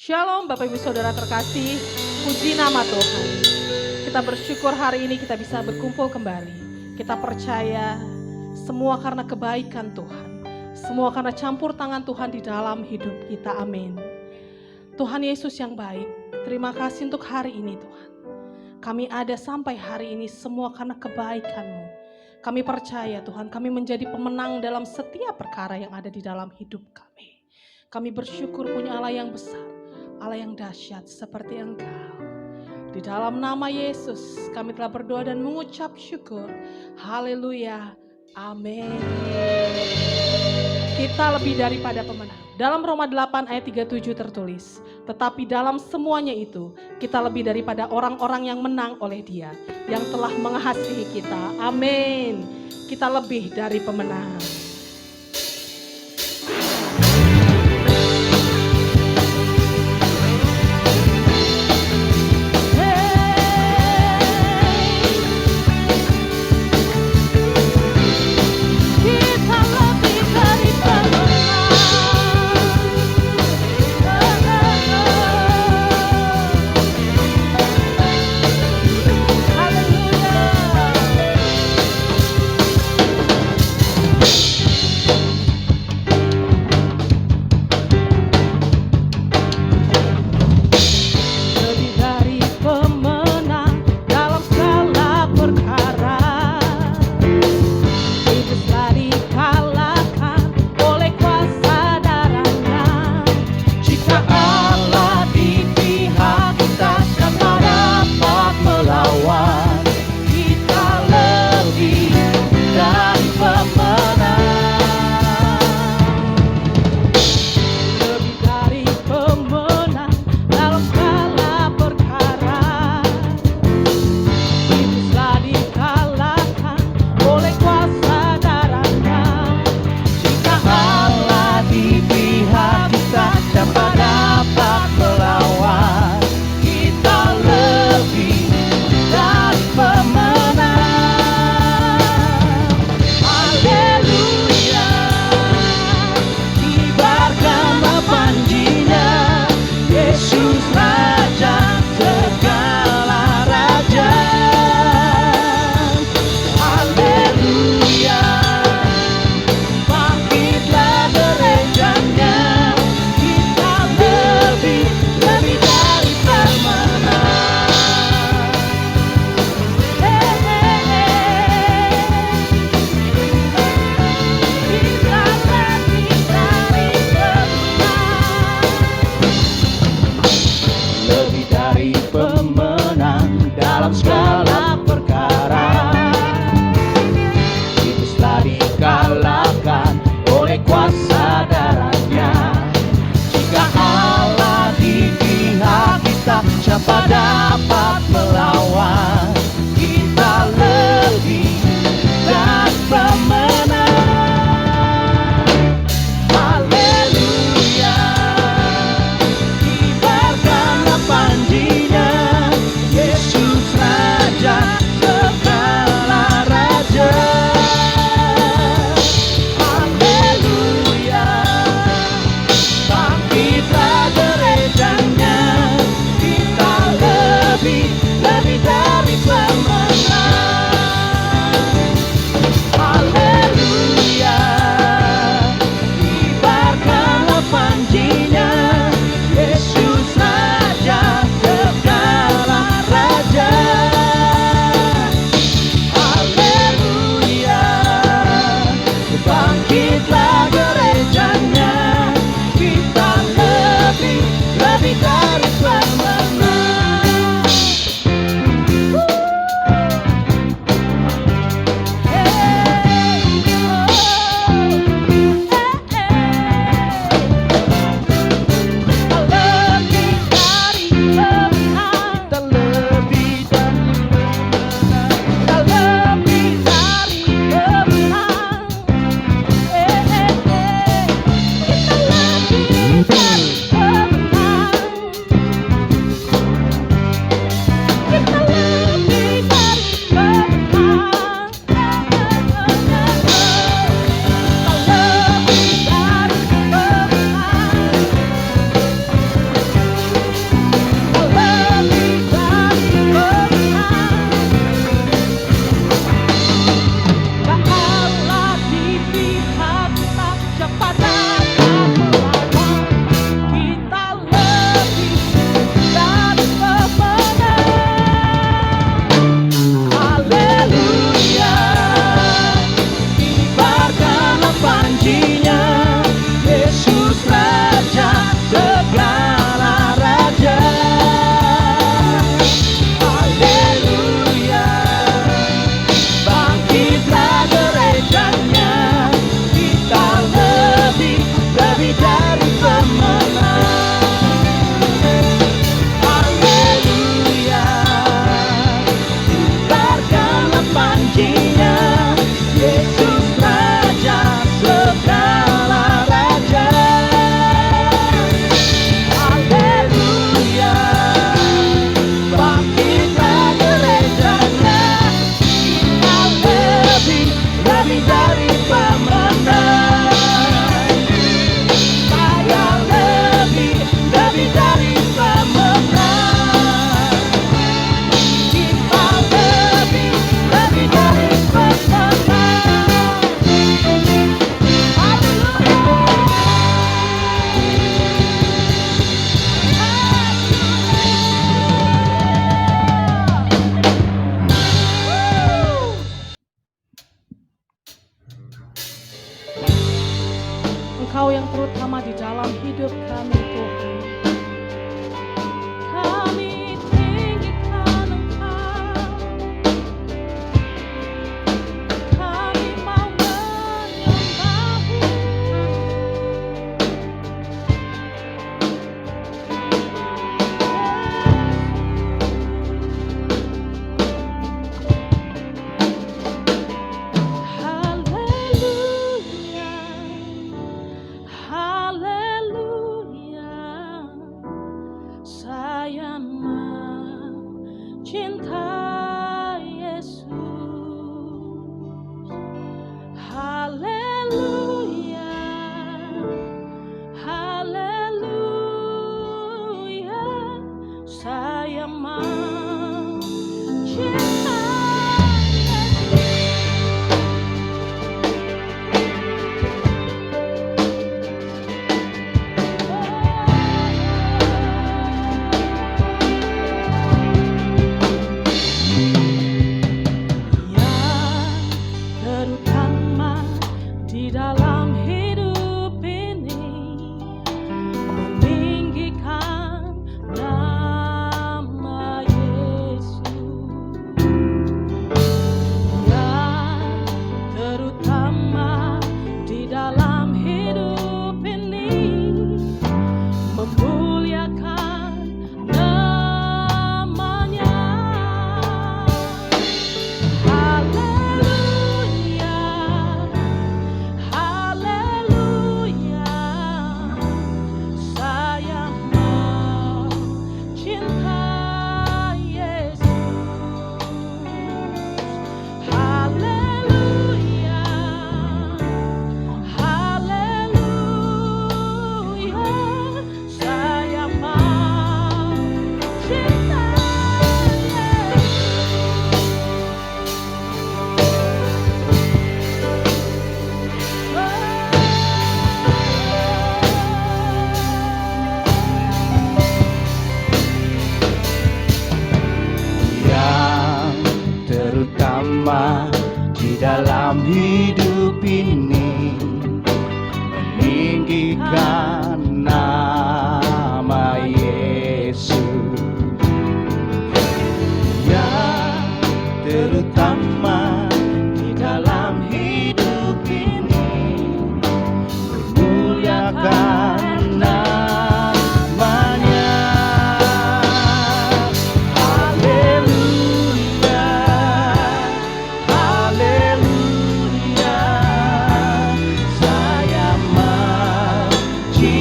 Shalom Bapak Ibu Saudara terkasih, puji nama Tuhan. Kita bersyukur hari ini kita bisa berkumpul kembali. Kita percaya semua karena kebaikan Tuhan. Semua karena campur tangan Tuhan di dalam hidup kita, amin. Tuhan Yesus yang baik, terima kasih untuk hari ini Tuhan. Kami ada sampai hari ini semua karena kebaikan-Mu. Kami percaya Tuhan, kami menjadi pemenang dalam setiap perkara yang ada di dalam hidup kami. Kami bersyukur punya Allah yang besar, Allah yang dahsyat seperti Engkau. Di dalam nama Yesus kami telah berdoa dan mengucap syukur. Haleluya. Amin. Kita lebih daripada pemenang. Dalam Roma 8 ayat 37 tertulis, tetapi dalam semuanya itu kita lebih daripada orang-orang yang menang oleh Dia yang telah mengasihi kita. Amin. Kita lebih dari pemenang. Hallelujah. Engkau yang terutama di dalam hidup kami Tuhan. Kami tinggikan Engkau, kami mau menyembah-Mu. Haleluya, saya mencintai Yesus. Haleluya, haleluya, saya mencintai terutama di dalam hidup ini, meninggikan nama Yesus. Yang terutama di dalam hidup ini, memuliakan namanya. Haleluya, haleluya, saya mencintai Yesus. Haleluya, haleluya, saya mencintai yang terutama di dalam hidup ini, meninggikan nama Yesus. Yang terutama di dalam hidup ini, memuliakan namanya. Haleluya, haleluya, saya mencintai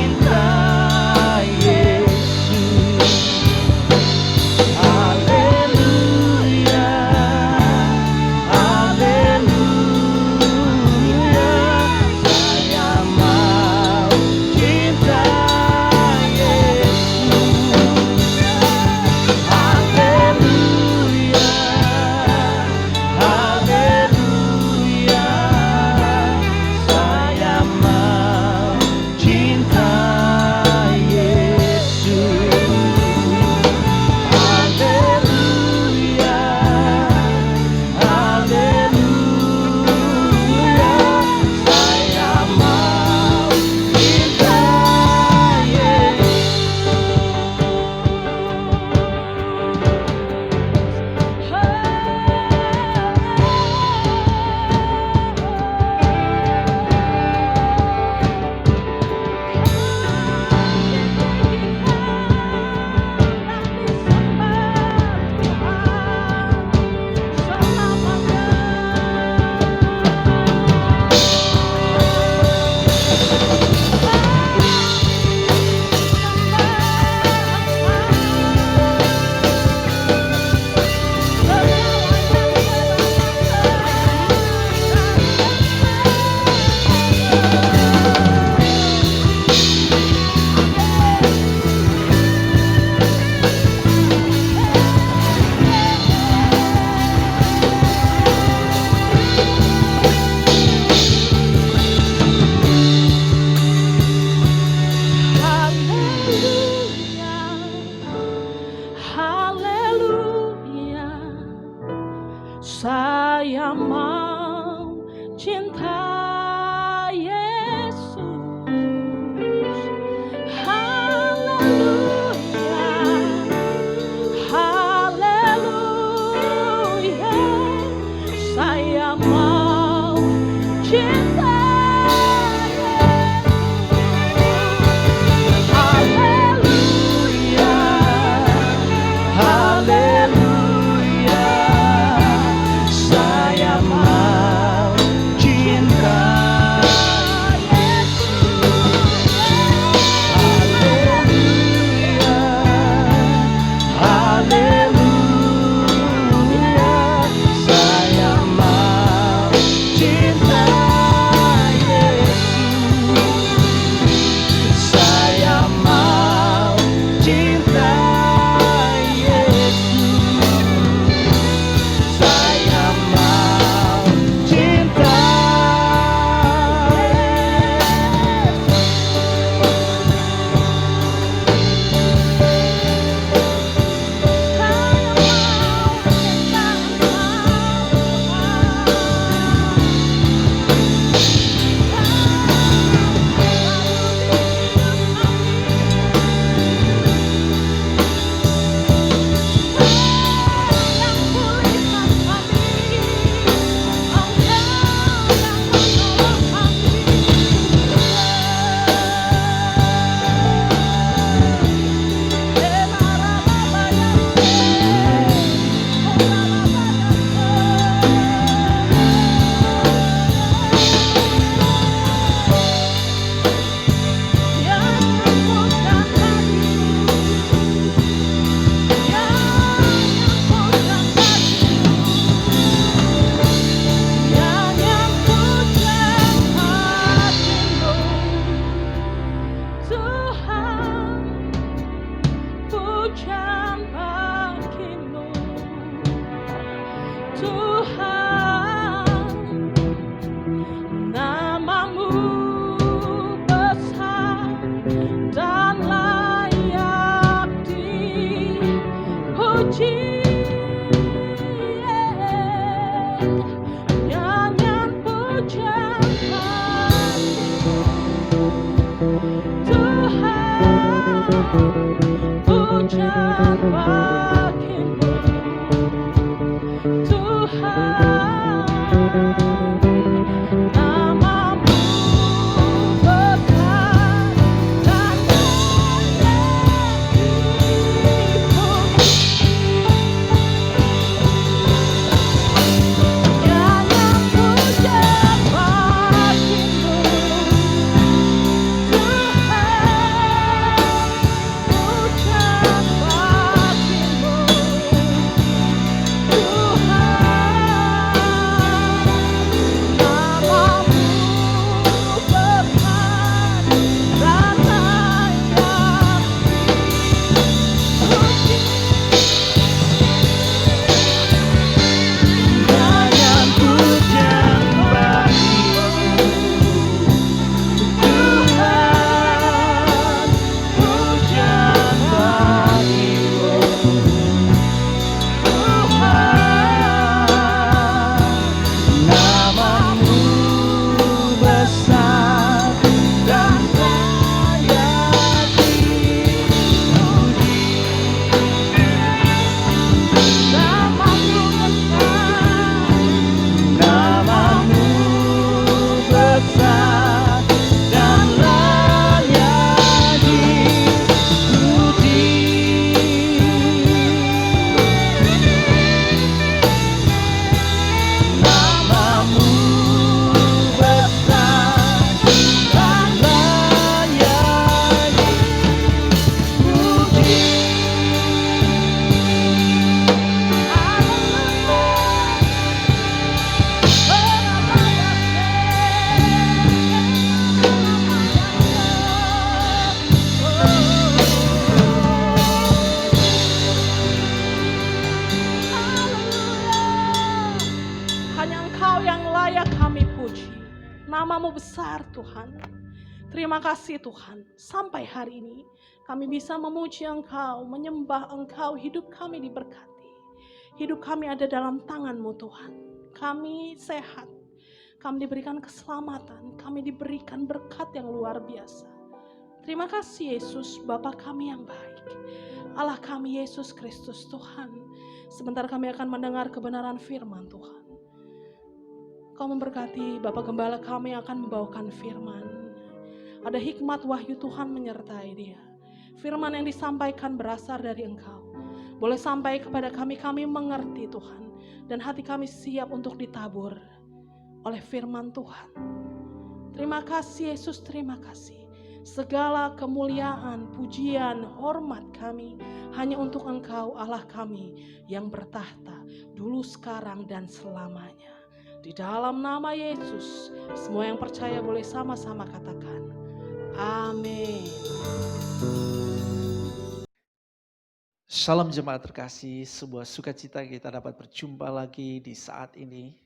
cinta Namamu besar Tuhan. Terima kasih Tuhan, sampai hari ini kami bisa memuji Engkau, menyembah Engkau, hidup kami diberkati. Hidup kami ada dalam tangan-Mu Tuhan. Kami sehat, kami diberikan keselamatan, kami diberikan berkat yang luar biasa. Terima kasih Yesus, Bapa kami yang baik. Allah kami Yesus Kristus Tuhan. Sebentar kami akan mendengar kebenaran firman Tuhan. Kau memberkati Bapak Gembala kami yang akan membawakan firman. Ada hikmat wahyu Tuhan menyertai dia. Firman yang disampaikan berasal dari Engkau. Boleh sampai kepada kami mengerti Tuhan. Dan hati kami siap untuk ditabur oleh firman Tuhan. Terima kasih Yesus, terima kasih. Segala kemuliaan, pujian, hormat kami hanya untuk Engkau Allah kami yang bertahta dulu, sekarang, dan selamanya. Di dalam nama Yesus, semua yang percaya boleh sama-sama katakan, amin. Shalom jemaat terkasih, sebuah sukacita kita dapat berjumpa lagi di saat ini.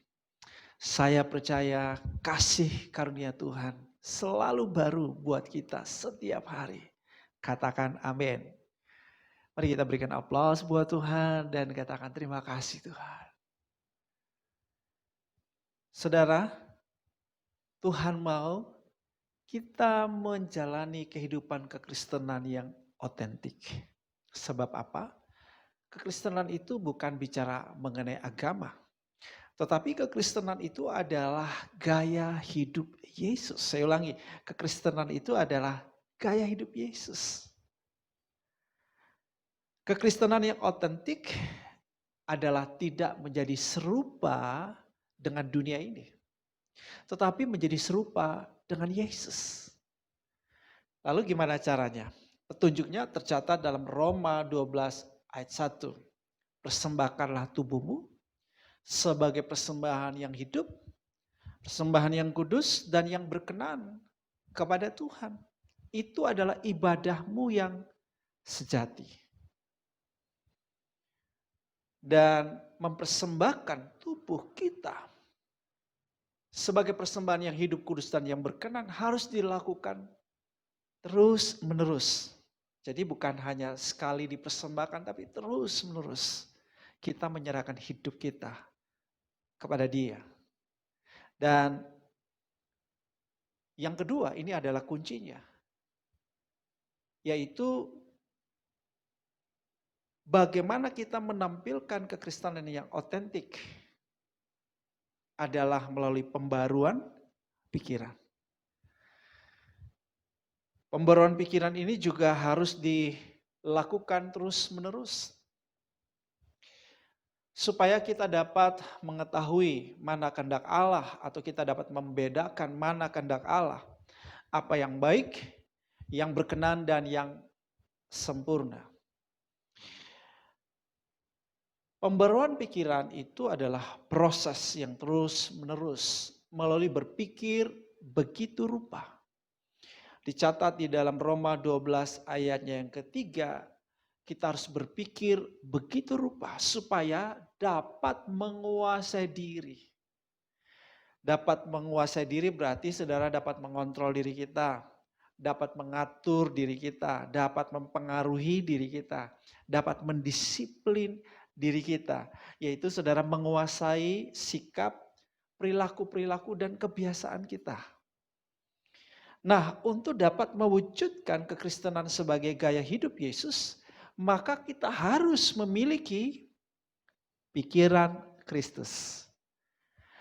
Saya percaya kasih karunia Tuhan selalu baru buat kita setiap hari. Katakan amin. Mari kita berikan aplaus buat Tuhan dan katakan terima kasih Tuhan. Saudara, Tuhan mau kita menjalani kehidupan kekristenan yang otentik. Sebab apa? Kekristenan itu bukan bicara mengenai agama. Tetapi kekristenan itu adalah gaya hidup Yesus. Saya ulangi, kekristenan itu adalah gaya hidup Yesus. Kekristenan yang otentik adalah tidak menjadi serupa dengan dunia ini. Tetapi menjadi serupa dengan Yesus. Lalu gimana caranya? Petunjuknya tercatat dalam Roma 12 ayat 1. Persembahkanlah tubuhmu sebagai persembahan yang hidup, persembahan yang kudus dan yang berkenan kepada Tuhan. Itu adalah ibadahmu yang sejati. Dan mempersembahkan tubuh kita sebagai persembahan yang hidup, kudus dan yang berkenan harus dilakukan terus menerus. Jadi bukan hanya sekali dipersembahkan tapi terus menerus kita menyerahkan hidup kita kepada Dia. Dan yang kedua, ini adalah kuncinya. Yaitu bagaimana kita menampilkan kekristenan yang otentik adalah melalui pembaruan pikiran. Pembaruan pikiran ini juga harus dilakukan terus-menerus. Supaya kita dapat mengetahui mana kehendak Allah atau kita dapat membedakan mana kehendak Allah. Apa yang baik, yang berkenan dan yang sempurna. Pembaruan pikiran itu adalah proses yang terus-menerus melalui berpikir begitu rupa. Dicatat di dalam Roma 12 ayatnya yang ketiga, kita harus berpikir begitu rupa supaya dapat menguasai diri. Dapat menguasai diri berarti saudara dapat mengontrol diri kita, dapat mengatur diri kita, dapat mempengaruhi diri kita, dapat mendisiplin diri kita. Yaitu saudara menguasai sikap, perilaku-perilaku dan kebiasaan kita. Nah, untuk dapat mewujudkan kekristenan sebagai gaya hidup Yesus, maka kita harus memiliki pikiran Kristus.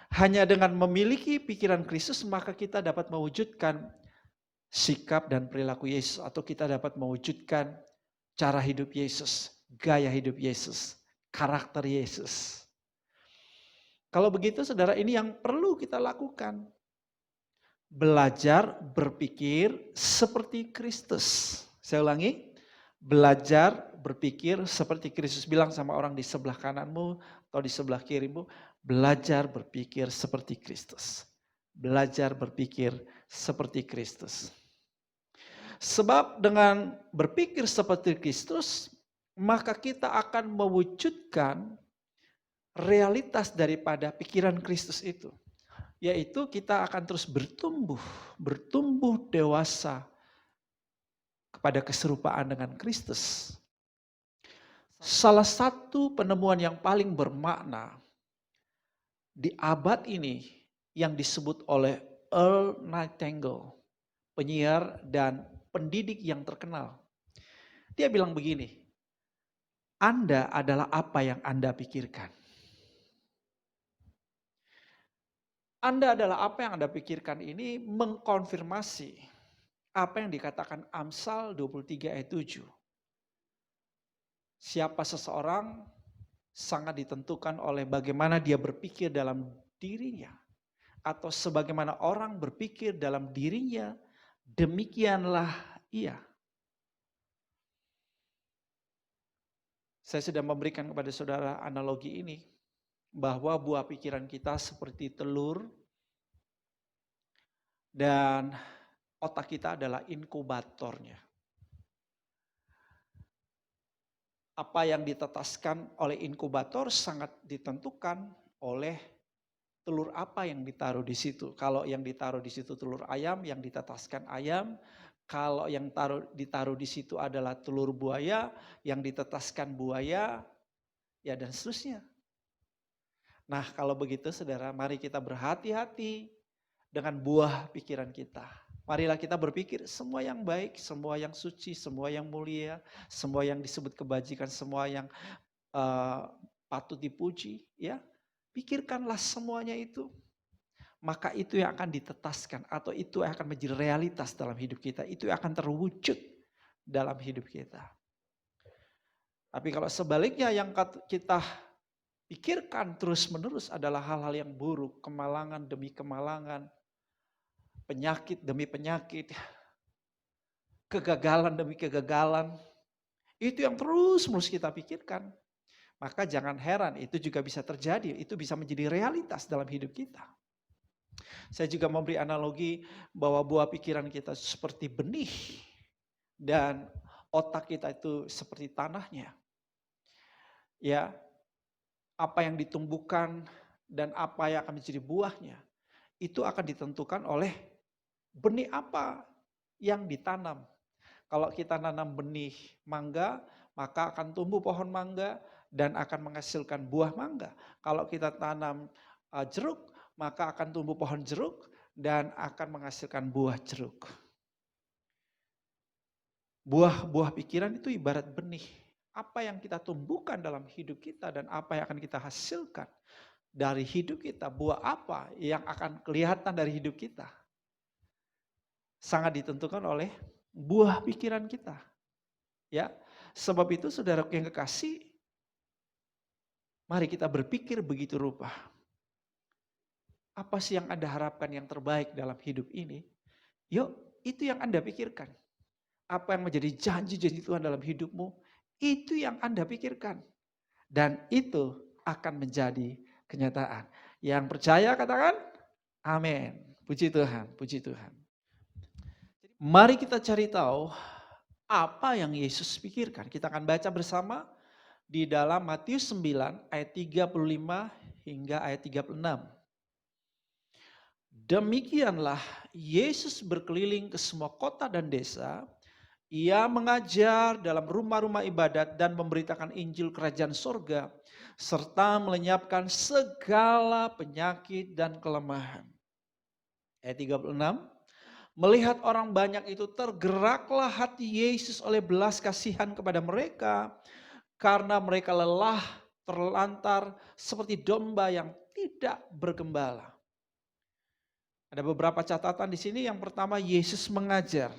Hanya dengan memiliki pikiran Kristus, maka kita dapat mewujudkan sikap dan perilaku Yesus, atau kita dapat mewujudkan cara hidup Yesus, gaya hidup Yesus, karakter Yesus. Kalau begitu, saudara, ini yang perlu kita lakukan. Belajar berpikir seperti Kristus. Saya ulangi, belajar berpikir seperti Kristus. Bilang sama orang di sebelah kananmu atau di sebelah kirimu, belajar berpikir seperti Kristus. Belajar berpikir seperti Kristus. Sebab dengan berpikir seperti Kristus, maka kita akan mewujudkan realitas daripada pikiran Kristus itu. Yaitu kita akan terus bertumbuh dewasa kepada keserupaan dengan Kristus. Salah satu penemuan yang paling bermakna di abad ini yang disebut oleh Earl Nightingale, penyiar dan pendidik yang terkenal. Dia bilang begini, Anda adalah apa yang Anda pikirkan. Anda adalah apa yang Anda pikirkan ini mengkonfirmasi apa yang dikatakan Amsal 23 ayat 7. Siapa seseorang sangat ditentukan oleh bagaimana dia berpikir dalam dirinya. Atau sebagaimana orang berpikir dalam dirinya, demikianlah ia. Saya sudah memberikan kepada saudara analogi ini, bahwa buah pikiran kita seperti telur, dan otak kita adalah inkubatornya. Apa yang ditetaskan oleh inkubator sangat ditentukan oleh telur apa yang ditaruh di situ. Kalau yang ditaruh di situ telur ayam, yang ditetaskan ayam. Kalau yang ditaruh di situ adalah telur buaya, yang ditetaskan buaya, ya dan seterusnya. Nah, kalau begitu saudara, mari kita berhati-hati dengan buah pikiran kita. Marilah kita berpikir semua yang baik, semua yang suci, semua yang mulia, semua yang disebut kebajikan, semua yang patut dipuji, ya. Pikirkanlah semuanya itu. Maka itu yang akan ditetaskan atau itu yang akan menjadi realitas dalam hidup kita. Itu yang akan terwujud dalam hidup kita. Tapi kalau sebaliknya yang kita pikirkan terus-menerus adalah hal-hal yang buruk, kemalangan demi kemalangan, penyakit demi penyakit, kegagalan demi kegagalan. Itu yang terus-menerus kita pikirkan. Maka jangan heran itu juga bisa terjadi, itu bisa menjadi realitas dalam hidup kita. Saya juga memberi analogi bahwa buah pikiran kita seperti benih dan otak kita itu seperti tanahnya. Ya, apa yang ditumbuhkan dan apa yang akan menjadi buahnya itu akan ditentukan oleh benih apa yang ditanam. Kalau kita nanam benih mangga, maka akan tumbuh pohon mangga dan akan menghasilkan buah mangga. Kalau kita tanam jeruk, maka akan tumbuh pohon jeruk dan akan menghasilkan buah jeruk. Buah pikiran itu ibarat benih. Apa yang kita tumbuhkan dalam hidup kita dan apa yang akan kita hasilkan dari hidup kita, buah apa yang akan kelihatan dari hidup kita, sangat ditentukan oleh buah pikiran kita. Ya, sebab itu saudara yang kekasih, mari kita berpikir begitu rupa. Apa sih yang Anda harapkan yang terbaik dalam hidup ini? Yuk, itu yang Anda pikirkan. Apa yang menjadi janji-janji Tuhan dalam hidupmu, itu yang Anda pikirkan. Dan itu akan menjadi kenyataan. Yang percaya katakan, amin. Puji Tuhan, puji Tuhan. Mari kita cari tahu apa yang Yesus pikirkan. Kita akan baca bersama di dalam Matius 9 ayat 35 hingga ayat 36. Demikianlah Yesus berkeliling ke semua kota dan desa. Ia mengajar dalam rumah-rumah ibadat dan memberitakan Injil Kerajaan Sorga, serta melenyapkan segala penyakit dan kelemahan. Ayat 36, melihat orang banyak itu tergeraklah hati Yesus oleh belas kasihan kepada mereka, karena mereka lelah terlantar seperti domba yang tidak bergembala. Ada beberapa catatan di sini. Yang pertama, Yesus mengajar.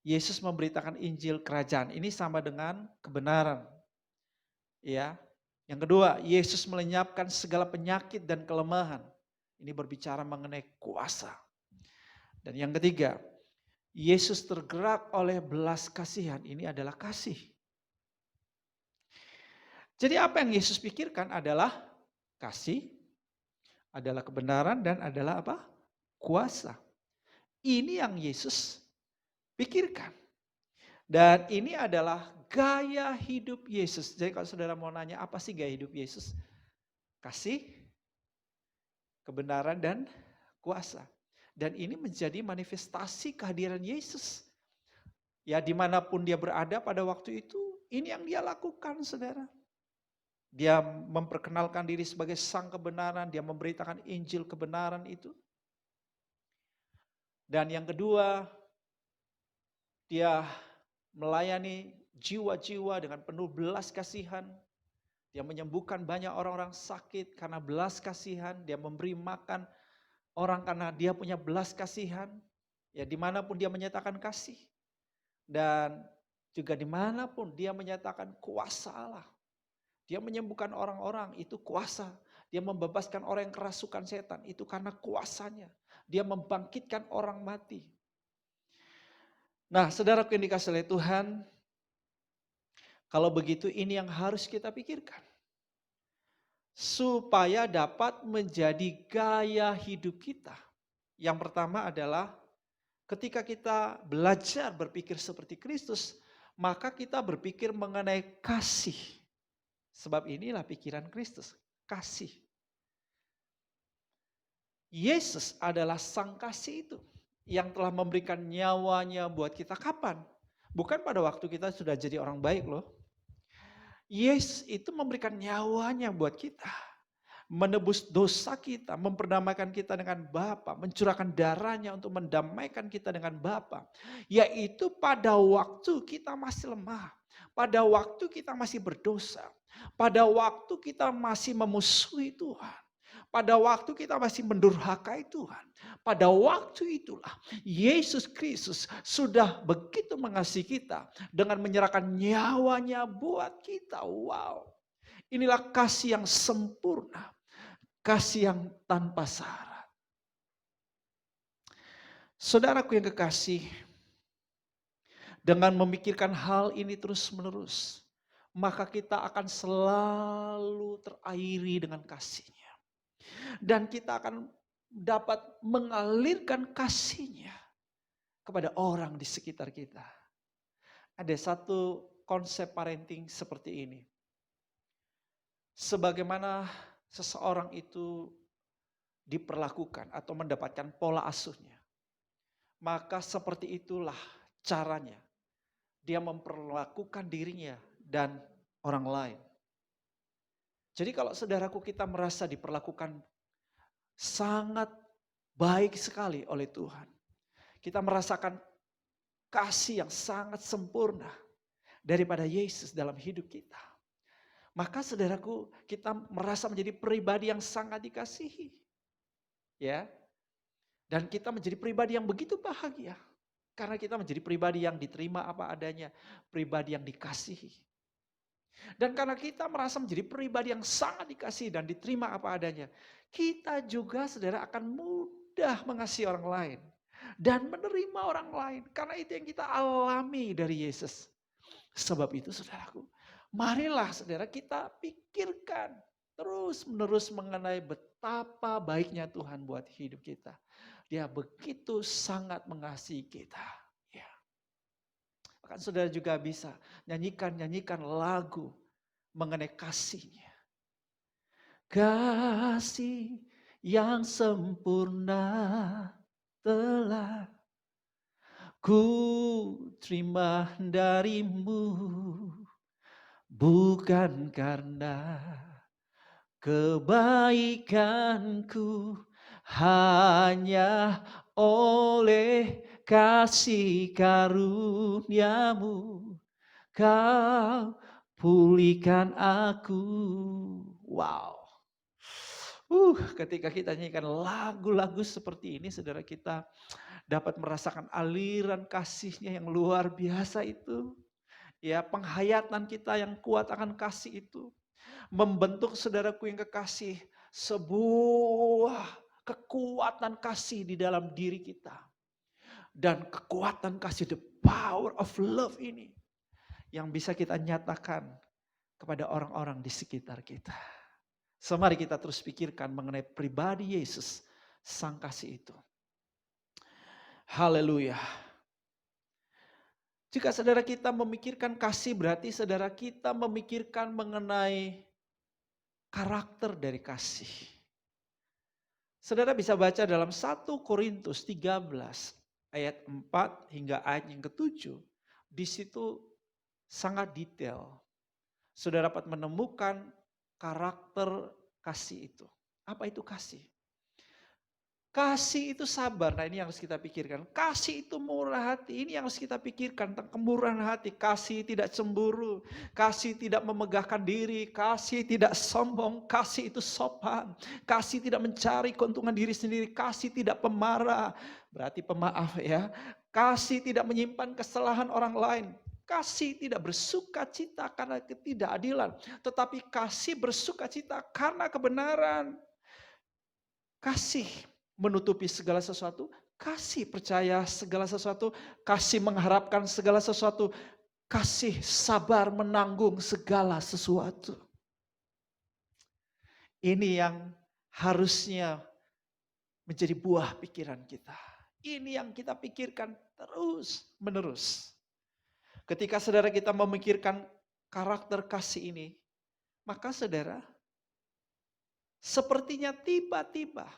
Yesus memberitakan Injil Kerajaan. Ini sama dengan kebenaran. Ya. Yang kedua, Yesus melenyapkan segala penyakit dan kelemahan. Ini berbicara mengenai kuasa. Dan yang ketiga, Yesus tergerak oleh belas kasihan. Ini adalah kasih. Jadi apa yang Yesus pikirkan adalah kasih, adalah kebenaran, dan adalah apa? Kuasa. Ini yang Yesus pikirkan. Dan ini adalah gaya hidup Yesus. Jadi kalau saudara mau nanya apa sih gaya hidup Yesus? Kasih, kebenaran, dan kuasa. Dan ini menjadi manifestasi kehadiran Yesus. Ya, dimanapun dia berada pada waktu itu, ini yang dia lakukan, saudara. Dia memperkenalkan diri sebagai sang kebenaran, dia memberitakan Injil kebenaran itu. Dan yang kedua, dia melayani jiwa-jiwa dengan penuh belas kasihan. Dia menyembuhkan banyak orang-orang sakit karena belas kasihan. Dia memberi makan orang karena dia punya belas kasihan, ya dimanapun dia menyatakan kasih. Dan juga dimanapun dia menyatakan kuasa Allah. Dia menyembuhkan orang-orang, itu kuasa. Dia membebaskan orang yang kerasukan setan, itu karena kuasanya. Dia membangkitkan orang mati. Nah, saudaraku yang dikasihi oleh Tuhan, kalau begitu ini yang harus kita pikirkan. Supaya dapat menjadi gaya hidup kita. Yang pertama adalah ketika kita belajar berpikir seperti Kristus, maka kita berpikir mengenai kasih. Sebab inilah pikiran Kristus, kasih. Yesus adalah sang kasih itu yang telah memberikan nyawanya buat kita. Kapan? Bukan pada waktu kita sudah jadi orang baik loh. Yesus itu memberikan nyawanya buat kita. Menebus dosa kita, memperdamaikan kita dengan Bapa, mencurahkan darahnya untuk mendamaikan kita dengan Bapa. Yaitu pada waktu kita masih lemah, pada waktu kita masih berdosa, pada waktu kita masih memusuhi Tuhan, pada waktu kita masih mendurhakai Tuhan. Pada waktu itulah Yesus Kristus sudah begitu mengasihi kita dengan menyerahkan nyawanya buat kita. Wow, inilah kasih yang sempurna. Kasih yang tanpa syarat. Saudaraku yang kekasih, dengan memikirkan hal ini terus-menerus, maka kita akan selalu terairi dengan kasih-Nya. Dan kita akan dapat mengalirkan kasih-Nya kepada orang di sekitar kita. Ada satu konsep parenting seperti ini. Sebagaimana seseorang itu diperlakukan atau mendapatkan pola asuhnya, maka seperti itulah caranya dia memperlakukan dirinya dan orang lain. Jadi kalau saudaraku kita merasa diperlakukan sangat baik sekali oleh Tuhan, kita merasakan kasih yang sangat sempurna daripada Yesus dalam hidup kita, maka saudaraku kita merasa menjadi pribadi yang sangat dikasihi. Ya. Dan kita menjadi pribadi yang begitu bahagia. Karena kita menjadi pribadi yang diterima apa adanya. Pribadi yang dikasihi. Dan karena kita merasa menjadi pribadi yang sangat dikasihi dan diterima apa adanya. Kita juga saudara akan mudah mengasihi orang lain. Dan menerima orang lain. Karena itu yang kita alami dari Yesus. Sebab itu saudaraku, marilah saudara kita pikirkan terus-menerus mengenai betapa baiknya Tuhan buat hidup kita. Dia begitu sangat mengasihi kita. Ya. Bahkan saudara juga bisa nyanyikan lagu mengenai kasih-Nya. Kasih yang sempurna telah ku terima darimu. Bukan karena kebaikanku, hanya oleh kasih karuniamu kau pulihkan aku. Wow. Ketika kita nyanyikan lagu-lagu seperti ini, saudara kita dapat merasakan aliran kasih-Nya yang luar biasa itu. Ya, penghayatan kita yang kuat akan kasih itu membentuk saudaraku yang kekasih sebuah kekuatan kasih di dalam diri kita. Dan kekuatan kasih, the power of love ini yang bisa kita nyatakan kepada orang-orang di sekitar kita. So, mari kita terus pikirkan mengenai pribadi Yesus, sang kasih itu. Haleluya. Jika saudara kita memikirkan kasih, berarti saudara kita memikirkan mengenai karakter dari kasih. Saudara bisa baca dalam 1 Korintus 13 ayat 4 hingga ayat yang ke-7. Di situ sangat detail. Saudara dapat menemukan karakter kasih itu. Apa itu kasih? Kasih itu sabar, nah ini yang harus kita pikirkan. Kasih itu murah hati, ini yang harus kita pikirkan tentang kemurahan hati. Kasih tidak cemburu, kasih tidak memegahkan diri, kasih tidak sombong, kasih itu sopan. Kasih tidak mencari keuntungan diri sendiri, kasih tidak pemarah, berarti pemaaf ya. Kasih tidak menyimpan kesalahan orang lain. Kasih tidak bersuka cita karena ketidakadilan, tetapi kasih bersuka cita karena kebenaran. Kasih menutupi segala sesuatu, kasih percaya segala sesuatu, kasih mengharapkan segala sesuatu, kasih sabar menanggung segala sesuatu. Ini yang harusnya menjadi buah pikiran kita. Ini yang kita pikirkan terus menerus. Ketika saudara kita memikirkan karakter kasih ini, maka saudara sepertinya tiba-tiba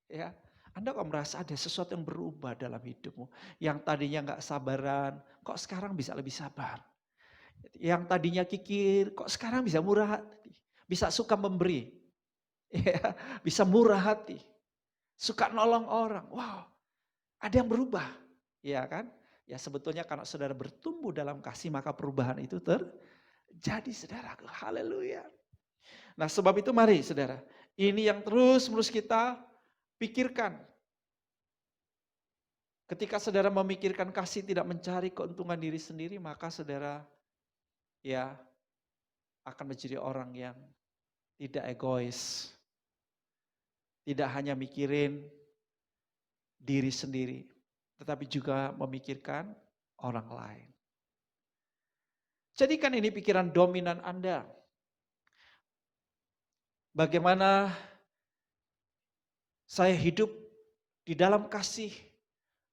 ya, Anda kok merasa ada sesuatu yang berubah dalam hidupmu. Yang tadinya nggak sabaran, kok sekarang bisa lebih sabar. Yang tadinya kikir, kok sekarang bisa murah hati. Bisa suka memberi, ya, bisa murah hati. Suka nolong orang, wow, ada yang berubah. Ya kan? Ya sebetulnya kalau saudara bertumbuh dalam kasih, maka perubahan itu terjadi saudaraku. Haleluya. Nah sebab itu mari saudara, ini yang terus kita pikirkan. Ketika saudara memikirkan kasih tidak mencari keuntungan diri sendiri, maka saudara ya akan menjadi orang yang tidak egois. Tidak hanya mikirin diri sendiri, tetapi juga memikirkan orang lain. Jadikan ini pikiran dominan Anda. Bagaimana saya hidup di dalam kasih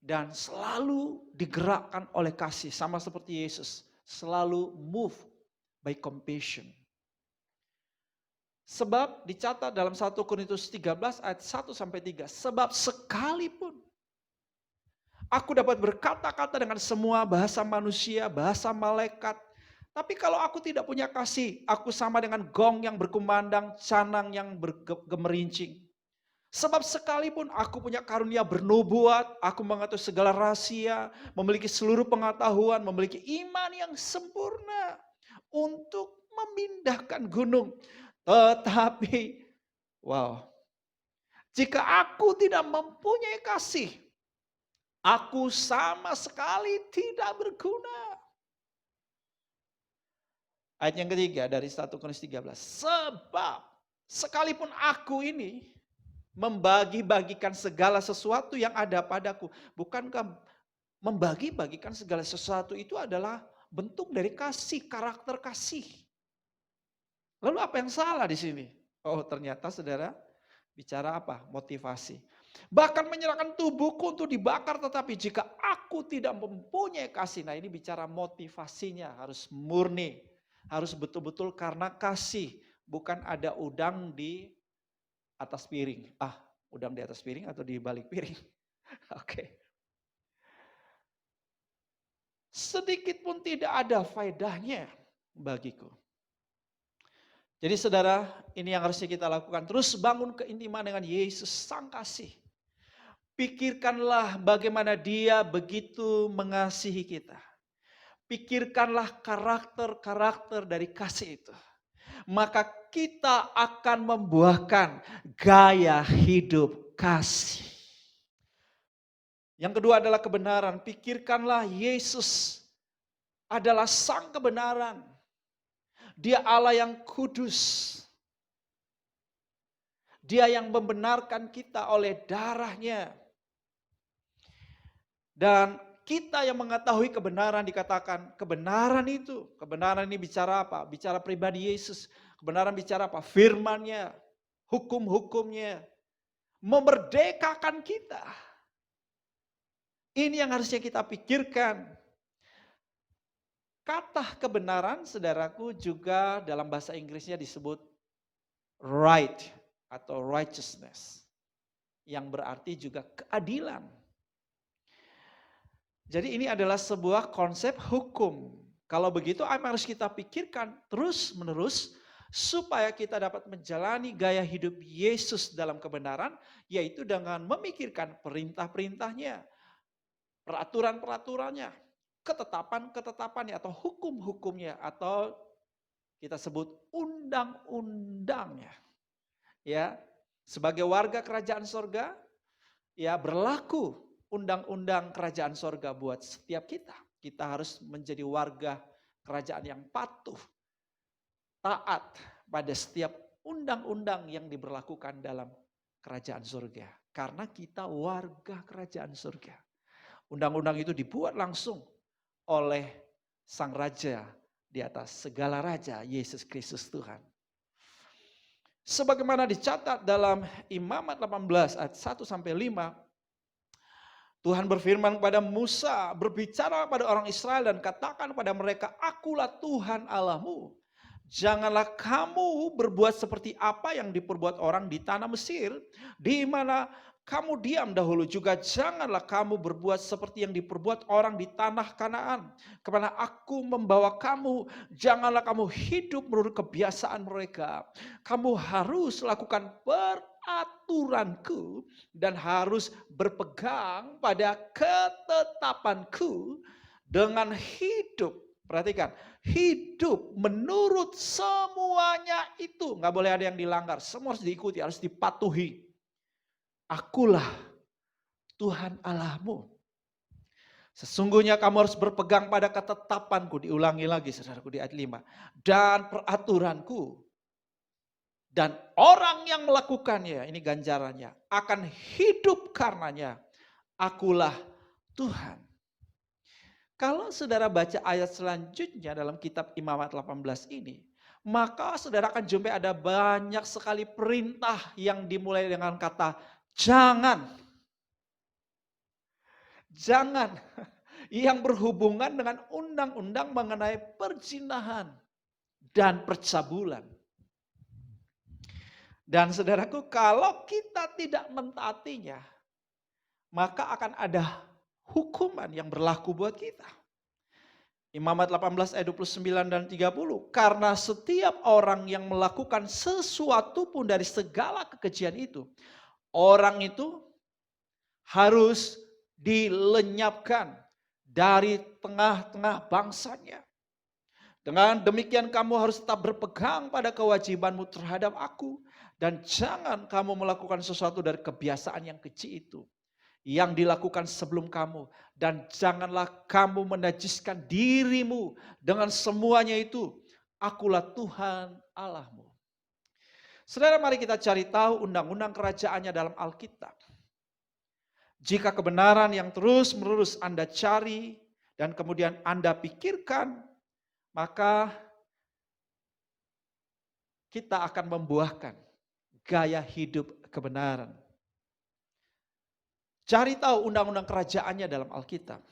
dan selalu digerakkan oleh kasih. Sama seperti Yesus, selalu move by compassion. Sebab dicatat dalam 1 Korintus 13 ayat 1-3. Sebab sekalipun aku dapat berkata-kata dengan semua bahasa manusia, bahasa malaikat, tapi kalau aku tidak punya kasih, aku sama dengan gong yang berkumandang, canang yang bergemerincing. Sebab sekalipun aku punya karunia bernubuat, aku mengetahui segala rahasia, memiliki seluruh pengetahuan, memiliki iman yang sempurna untuk memindahkan gunung. Tetapi, wow, jika aku tidak mempunyai kasih, aku sama sekali tidak berguna. Ayat yang ketiga dari 1 Korintus 13. Sebab sekalipun aku ini membagi-bagikan segala sesuatu yang ada padaku. Bukankah membagi-bagikan segala sesuatu itu adalah bentuk dari kasih, karakter kasih. Lalu apa yang salah di sini? Oh ternyata saudara bicara apa? Motivasi. Bahkan menyerahkan tubuhku untuk dibakar, tetapi jika aku tidak mempunyai kasih. Nah ini bicara motivasinya harus murni. Harus betul-betul karena kasih. Bukan ada udang di atas piring. Udang di atas piring atau di balik piring? Oke. Sedikit pun tidak ada faedahnya bagiku. Jadi saudara, ini yang harusnya kita lakukan. Terus bangun keintiman dengan Yesus Sang Kasih. Pikirkanlah bagaimana Dia begitu mengasihi kita. Pikirkanlah karakter-karakter dari kasih itu. Maka kita akan membuahkan gaya hidup kasih. Yang kedua adalah kebenaran. Pikirkanlah Yesus adalah Sang kebenaran. Dia Allah yang kudus. Dia yang membenarkan kita oleh darahnya. Dan kita yang mengetahui kebenaran dikatakan kebenaran itu. Kebenaran ini bicara apa? Bicara pribadi Yesus. Kebenaran bicara apa? Firman-Nya, hukum-hukumnya. Memerdekakan kita. Ini yang harusnya kita pikirkan. Kata kebenaran, saudaraku, juga dalam bahasa Inggrisnya disebut right atau righteousness. Yang berarti juga keadilan. Jadi ini adalah sebuah konsep hukum. Kalau begitu apa yang harus kita pikirkan terus menerus supaya kita dapat menjalani gaya hidup Yesus dalam kebenaran, yaitu dengan memikirkan perintah-perintahnya, peraturan-peraturannya, ketetapan-ketetapannya atau hukum-hukumnya, atau kita sebut undang-undangnya. Ya, sebagai warga kerajaan sorga, ya berlaku undang-undang kerajaan sorga buat setiap kita. Kita harus menjadi warga kerajaan yang patuh, taat pada setiap undang-undang yang diberlakukan dalam kerajaan surga. Karena kita warga kerajaan surga. Undang-undang itu dibuat langsung oleh Sang Raja di atas segala raja, Yesus Kristus Tuhan. Sebagaimana dicatat dalam Imamat 18 ayat 1 sampai 5, Tuhan berfirman kepada Musa, berbicara pada orang Israel dan katakan pada mereka, akulah Tuhan Allahmu. Janganlah kamu berbuat seperti apa yang diperbuat orang di tanah Mesir, di mana kamu diam dahulu. Juga janganlah kamu berbuat seperti yang diperbuat orang di tanah Kanaan, kemana aku membawa kamu. Janganlah kamu hidup menurut kebiasaan mereka. Kamu harus lakukan peraturanku dan harus berpegang pada ketetapanku dengan hidup. Perhatikan, hidup menurut semuanya itu. Nggak boleh ada yang dilanggar, semua harus diikuti, harus dipatuhi. Akulah Tuhan Allahmu. Sesungguhnya kamu harus berpegang pada ketetapanku. Diulangi lagi saudaraku di ayat 5. Dan peraturanku. Dan orang yang melakukannya, ini ganjarannya, akan hidup karenanya. Akulah Tuhan. Kalau saudara baca ayat selanjutnya dalam kitab Imamat 18 ini, maka saudara akan jumpai ada banyak sekali perintah yang dimulai dengan kata jangan. Jangan. Yang berhubungan dengan undang-undang mengenai perzinahan dan percabulan. Dan saudaraku, kalau kita tidak mentaatinya, maka akan ada hukuman yang berlaku buat kita. Imamat 18 ayat 29 dan 30. Karena setiap orang yang melakukan sesuatu pun dari segala kekejian itu, orang itu harus dilenyapkan dari tengah-tengah bangsanya. Dengan demikian kamu harus tetap berpegang pada kewajibanmu terhadap aku. Dan jangan kamu melakukan sesuatu dari kebiasaan yang keji itu, yang dilakukan sebelum kamu. Dan janganlah kamu menajiskan dirimu dengan semuanya itu. Akulah Tuhan Allahmu. Saudara, mari kita cari tahu undang-undang kerajaannya dalam Alkitab. Jika kebenaran yang terus-menerus Anda cari dan kemudian Anda pikirkan, maka kita akan membuahkan gaya hidup kebenaran. Cari tahu undang-undang kerajaannya dalam Alkitab.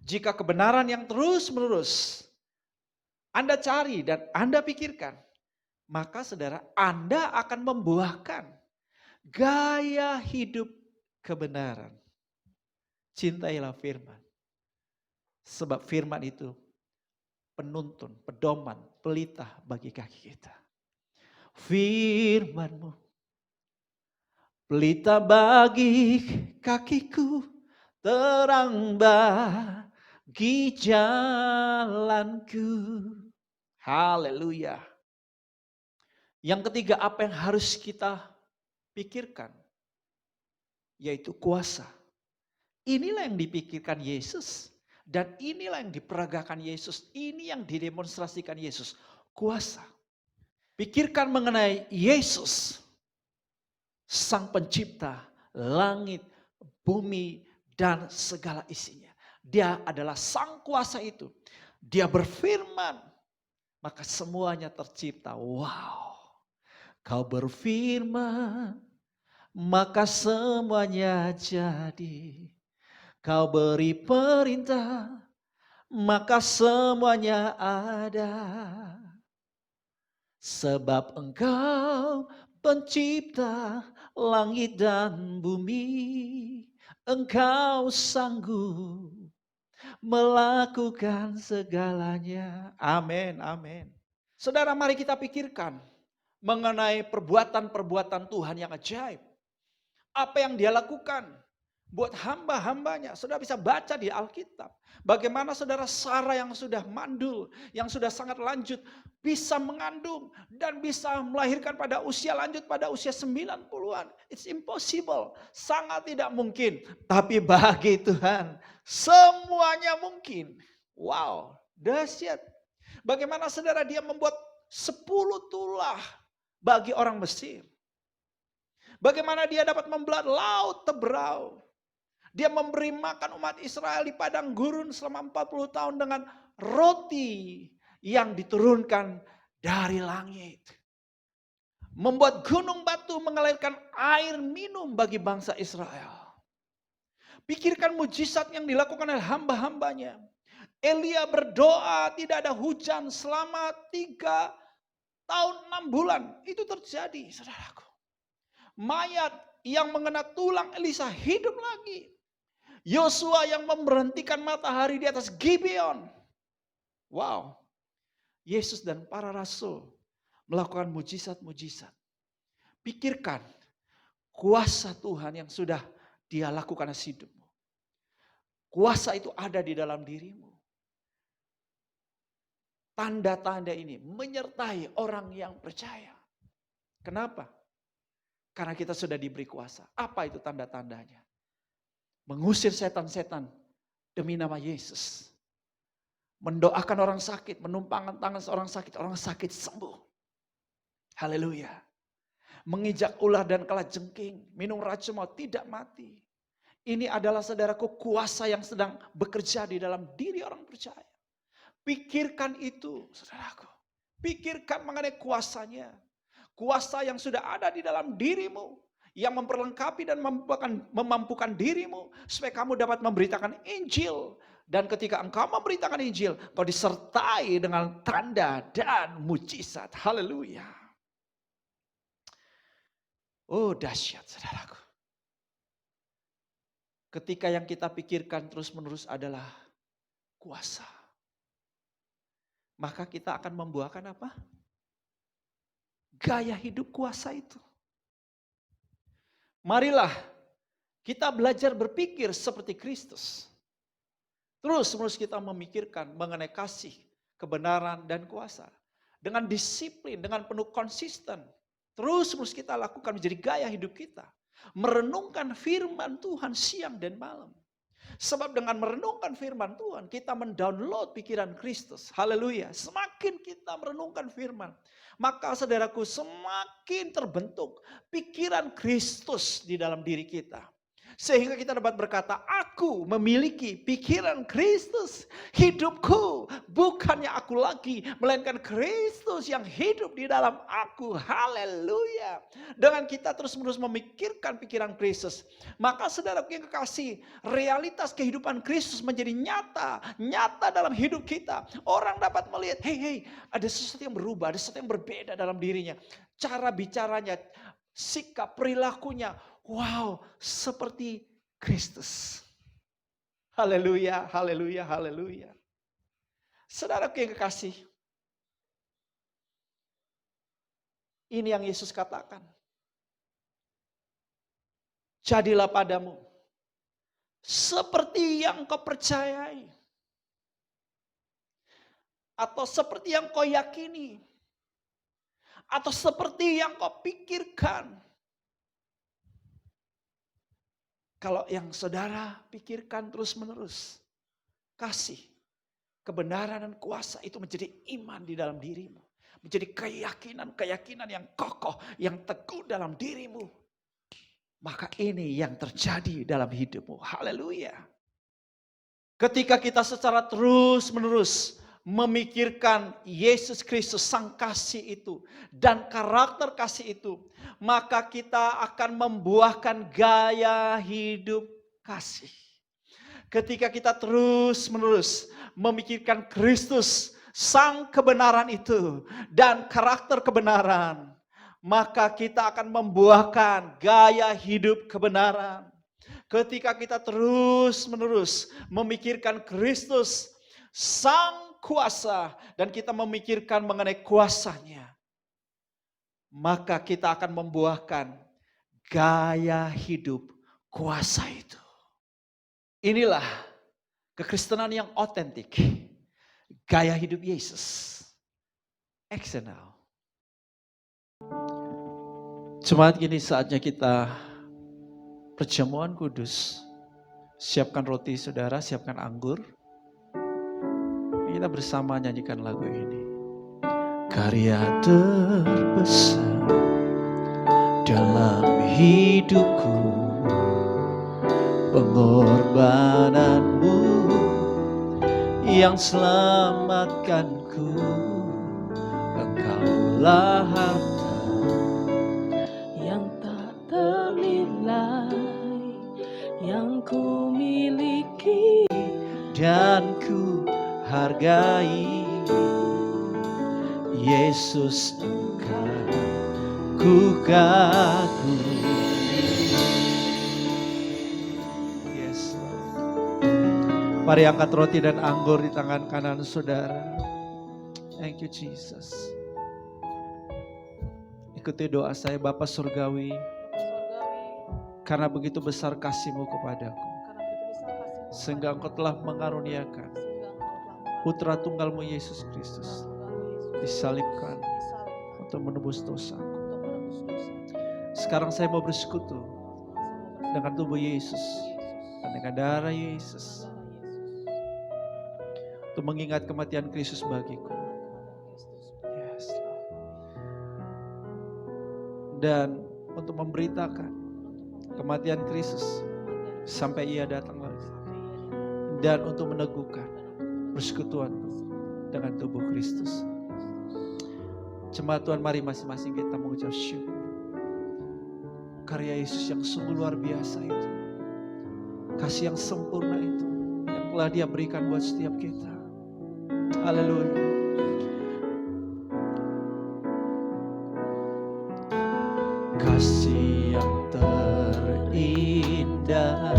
Jika kebenaran yang terus-menerus Anda cari dan Anda pikirkan, maka saudara, Anda akan membuahkan gaya hidup kebenaran. Cintailah firman. Sebab firman itu penuntun, pedoman, pelita bagi kaki kita. Firman-Mu pelita bagi kakiku, terang bagi jalanku. Haleluya. Yang ketiga, apa yang harus kita pikirkan? Yaitu kuasa. Inilah yang dipikirkan Yesus. Dan inilah yang diperagakan Yesus. Ini yang didemonstrasikan Yesus. Kuasa. Pikirkan mengenai Yesus. Sang pencipta langit, bumi, dan segala isinya. Dia adalah sang kuasa itu. Dia berfirman. Maka semuanya tercipta. Wow. Kau berfirman. Maka semuanya jadi. Kau beri perintah. Maka semuanya ada. Sebab Engkau pencipta langit dan bumi. Engkau sanggup melakukan segalanya. Amin, amin. Saudara, mari kita pikirkan mengenai perbuatan-perbuatan Tuhan yang ajaib. Apa yang dia lakukan buat hamba-hambanya. Saudara bisa baca di Alkitab. Bagaimana saudara Sarah yang sudah mandul, yang sudah sangat lanjut, bisa mengandung dan bisa melahirkan pada usia lanjut, pada usia 90-an. It's impossible. Sangat tidak mungkin. Tapi bagi Tuhan, semuanya mungkin. Wow, dahsyat. Bagaimana saudara dia membuat 10 tulah bagi orang Mesir. Bagaimana dia dapat membelah laut Tebrau. Dia memberi makan umat Israel di padang gurun selama 40 tahun dengan roti yang diturunkan dari langit. Membuat gunung batu mengalirkan air minum bagi bangsa Israel. Pikirkan mujizat yang dilakukan oleh hamba-hambanya. Elia berdoa tidak ada hujan selama 3 tahun 6 bulan. Itu terjadi, saudaraku. Mayat yang mengena tulang Elisa hidup lagi. Yosua yang memberhentikan matahari di atas Gibeon. Wow. Yesus dan para rasul melakukan mujizat-mujizat. Pikirkan kuasa Tuhan yang sudah dia lakukan atas hidupmu. Kuasa itu ada di dalam dirimu. Tanda-tanda ini menyertai orang yang percaya. Kenapa? Karena kita sudah diberi kuasa. Apa itu tanda-tandanya? Mengusir setan-setan demi nama Yesus. Mendoakan orang sakit, menumpangkan tangan seorang sakit sembuh. Haleluya. Mengijak ular dan kalajengking, minum racun maut tidak mati. Ini adalah saudaraku kuasa yang sedang bekerja di dalam diri orang percaya. Pikirkan itu, saudaraku. Pikirkan mengenai kuasanya. Kuasa yang sudah ada di dalam dirimu. Yang memperlengkapi dan memampukan dirimu. Supaya kamu dapat memberitakan Injil. Dan ketika engkau memberitakan Injil, kau disertai dengan tanda dan mujizat. Haleluya. Oh dahsyat, saudaraku. Ketika yang kita pikirkan terus-menerus adalah kuasa. Maka kita akan membuahkan apa? Gaya hidup kuasa itu. Marilah kita belajar berpikir seperti Kristus. Terus kita memikirkan mengenai kasih, kebenaran, dan kuasa. Dengan disiplin, dengan penuh konsisten. Terus kita lakukan menjadi gaya hidup kita. Merenungkan firman Tuhan siang dan malam. Sebab dengan merenungkan firman Tuhan, kita mendownload pikiran Kristus. Haleluya. Semakin kita merenungkan firman, maka saudaraku semakin terbentuk pikiran Kristus di dalam diri kita. Sehingga kita dapat berkata, aku memiliki pikiran Kristus. Hidupku bukannya aku lagi, melainkan Kristus yang hidup di dalam aku. Haleluya. Dengan kita terus-menerus memikirkan pikiran Kristus, maka saudaraku yang kekasih, realitas kehidupan Kristus menjadi nyata dalam hidup kita. Orang dapat melihat, hey, ada sesuatu yang berubah, ada sesuatu yang berbeda dalam dirinya. Cara bicaranya, sikap perilakunya, wow, seperti Kristus. Haleluya, haleluya, haleluya. Saudaraku yang kekasih, ini yang Yesus katakan. Jadilah padamu seperti yang kau percayai. Atau seperti yang kau yakini. Atau seperti yang kau pikirkan. Kalau yang saudara pikirkan terus-menerus, kasih, kebenaran dan kuasa itu menjadi iman di dalam dirimu. Menjadi keyakinan yang kokoh, yang teguh dalam dirimu. Maka ini yang terjadi dalam hidupmu. Haleluya. Ketika kita secara terus-menerus memikirkan Yesus Kristus sang kasih itu dan karakter kasih itu, maka kita akan membuahkan gaya hidup kasih. Ketika kita terus-menerus memikirkan Kristus sang kebenaran itu dan karakter kebenaran, maka kita akan membuahkan gaya hidup kebenaran. Ketika kita terus-menerus memikirkan Kristus sang kuasa dan kita memikirkan mengenai kuasanya, maka kita akan membuahkan gaya hidup kuasa itu. Inilah kekristenan yang otentik. Gaya hidup Yesus. Eksternal. Jemaat, kini saatnya kita perjamuan kudus. Siapkan roti saudara, siapkan anggur. Kita bersama nyanyikan lagu ini. Karya terbesar dalam hidupku, pengorbananmu yang selamatkanku. Engkaulah harta yang tak ternilai yang ku miliki dan ku hargai. Yesus, Engkau ku kagumi. Yes, Lord. Mari angkat roti dan anggur di tangan kanan saudara. Thank you Jesus. Ikuti doa saya, Bapa Surgawi, karena begitu besar kasih-Mu kepadaku, sehingga Engkau telah mengaruniakan Putra Tunggal-Mu Yesus Kristus disalibkan untuk menebus dosaku. Sekarang saya mau bersekutu dengan tubuh Yesus dan dengan darah Yesus untuk mengingat kematian Kristus bagiku. Yes, Lord. Dan untuk memberitakan kematian Kristus sampai Ia datang lagi. Dan untuk meneguhkan persekutuanku dengan tubuh Kristus. Jemaat Tuhan, mari masing-masing kita mengucap syukur. Karya Yesus yang sungguh luar biasa itu. Kasih yang sempurna itu. Yang telah Dia berikan buat setiap kita. Haleluya. Kasih yang terindah,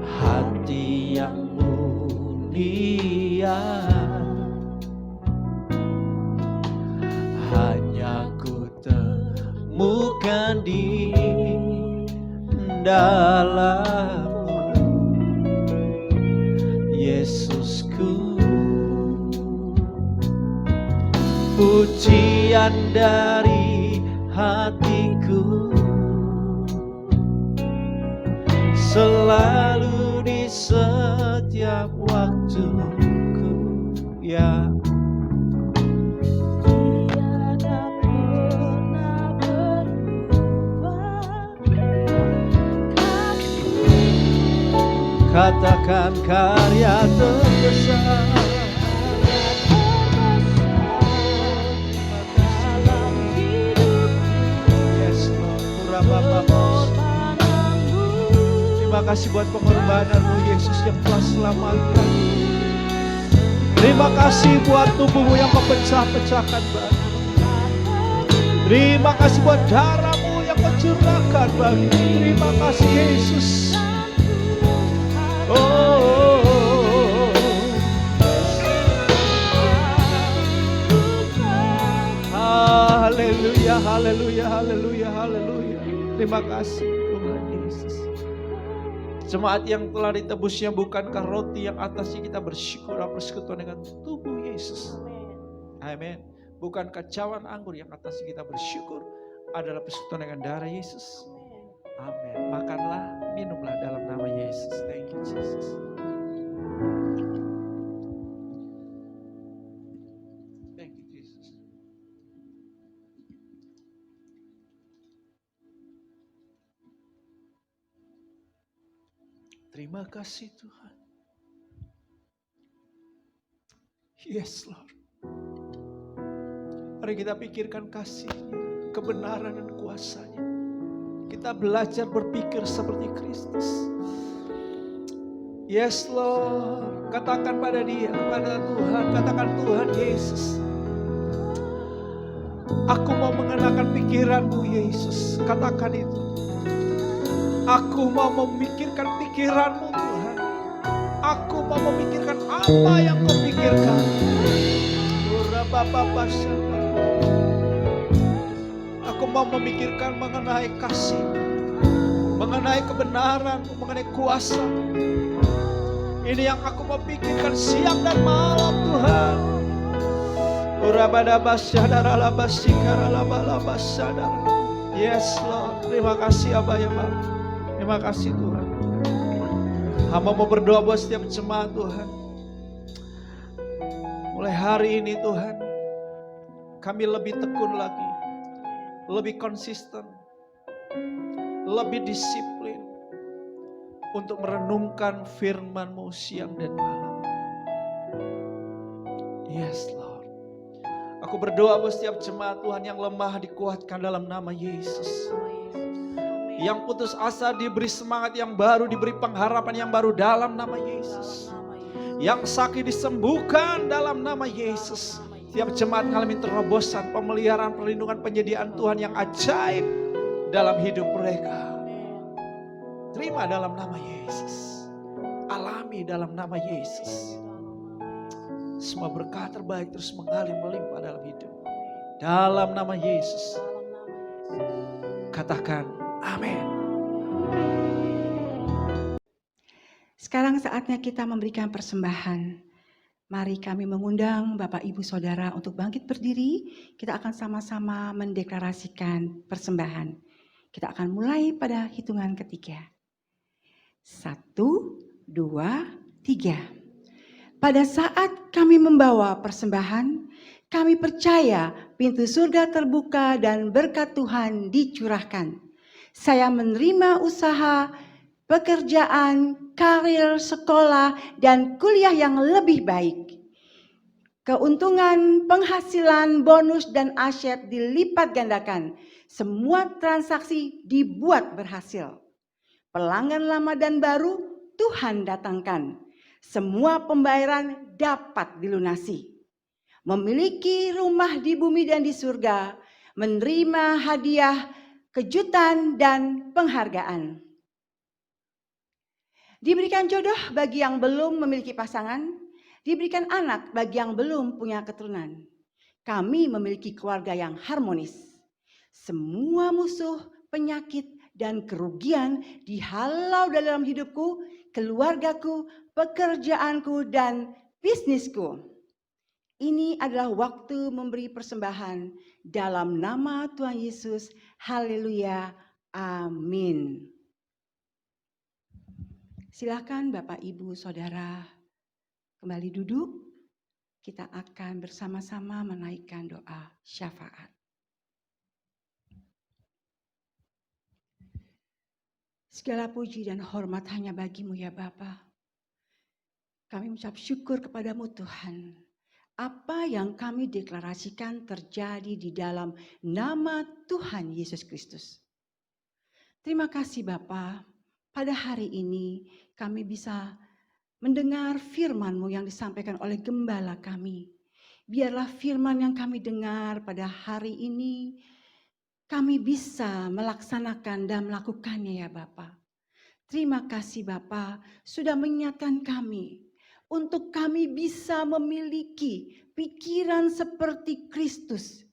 hati yang mulia, hanya ku temukan di dalam-Mu, Yesusku. Pujian dari hatiku selalu di setiap waktuku, ya. tiada pernah berubah kasih. Katakan karya terbesar dalam hidupku, Yes Lord. pengorbananmu Terima kasih buat pengorbanan-Mu Yesus yang telah selamatkan. Terima kasih buat tubuh-Mu yang mempecah-pecahkan bagi. Terima kasih buat darah-Mu yang mencurahkan bagi. Terima kasih Yesus. Haleluya, haleluya, haleluya, haleluya. Terima kasih Tuhan Yesus. Jemaat yang telah ditebusnya bukankah roti yang atasnya kita bersyukur persekutuan dengan tubuh Yesus. Amin. Bukankah cawan anggur yang atasnya kita bersyukur adalah persekutuan dengan darah Yesus. Amin. Makanlah, minumlah dalam nama Yesus. Thank you Jesus. Thank you Jesus. Terima kasih Tuhan. Yes Lord. Mari kita pikirkan kasih-Nya, kebenaran dan kuasa-Nya. Kita belajar berpikir seperti Kristus. Yes Lord. Katakan pada Dia, kepada Tuhan. Katakan Tuhan Yesus. Aku mau mengenakan pikiran-Mu Yesus. Katakan itu. Aku mau memikirkan pikiran-Mu Tuhan. Aku mau memikirkan apa yang kau pikirkan. Aku mau memikirkan mengenai kasih, mengenai kebenaran, mengenai kuasa. Ini yang aku mau pikirkan siang dan malam, Tuhan. Yes Lord, terima kasih Abah ya Bapa. Terima kasih Tuhan. Hamba mau berdoa buat setiap jemaat Tuhan. Mulai hari ini Tuhan, kami lebih tekun lagi, lebih konsisten, lebih disiplin untuk merenungkan firman-Mu siang dan malam. Yes Lord. Aku berdoa buat setiap jemaat Tuhan yang lemah dikuatkan dalam nama Yesus. Yang putus asa diberi semangat yang baru, diberi pengharapan yang baru dalam nama Yesus. Yang sakit disembuhkan dalam nama Yesus. Setiap jemaat mengalami terobosan, pemeliharaan, perlindungan, penyediaan Tuhan yang ajaib dalam hidup mereka. Terima dalam nama Yesus. Alami dalam nama Yesus. Semua berkat terbaik terus mengalir melimpah dalam hidup. Dalam nama Yesus. Katakan amin. Sekarang saatnya kita memberikan persembahan. Mari kami mengundang Bapak Ibu Saudara untuk bangkit berdiri. Kita akan sama-sama mendeklarasikan persembahan. Kita akan mulai pada hitungan ketiga. 1, 2, 3. Pada saat kami membawa persembahan, kami percaya pintu surga terbuka dan berkat Tuhan dicurahkan. Saya menerima usaha, pekerjaan, karir, sekolah, dan kuliah yang lebih baik. Keuntungan, penghasilan, bonus, dan aset dilipat gandakan. Semua transaksi dibuat berhasil. Pelanggan lama dan baru Tuhan datangkan. Semua pembayaran dapat dilunasi. Memiliki rumah di bumi dan di surga. Menerima hadiah, kejutan, dan penghargaan. Diberikan jodoh bagi yang belum memiliki pasangan, diberikan anak bagi yang belum punya keturunan. Kami memiliki keluarga yang harmonis. Semua musuh, penyakit, dan kerugian dihalau dalam hidupku, keluargaku, pekerjaanku, dan bisnisku. Ini adalah waktu memberi persembahan dalam nama Tuhan Yesus. Haleluya. Amin. Silakan Bapak, Ibu, Saudara kembali duduk. Kita akan bersama-sama menaikkan doa syafaat. Segala puji dan hormat hanya bagi-Mu ya Bapa. Kami mengucap syukur kepadamu Tuhan. Apa yang kami deklarasikan terjadi di dalam nama Tuhan Yesus Kristus. Terima kasih Bapa. Pada hari ini kami bisa mendengar firman-Mu yang disampaikan oleh gembala kami. Biarlah firman yang kami dengar pada hari ini kami bisa melaksanakan dan melakukannya ya Bapa. Terima kasih Bapa sudah mengingatkan kami untuk kami bisa memiliki pikiran seperti Kristus.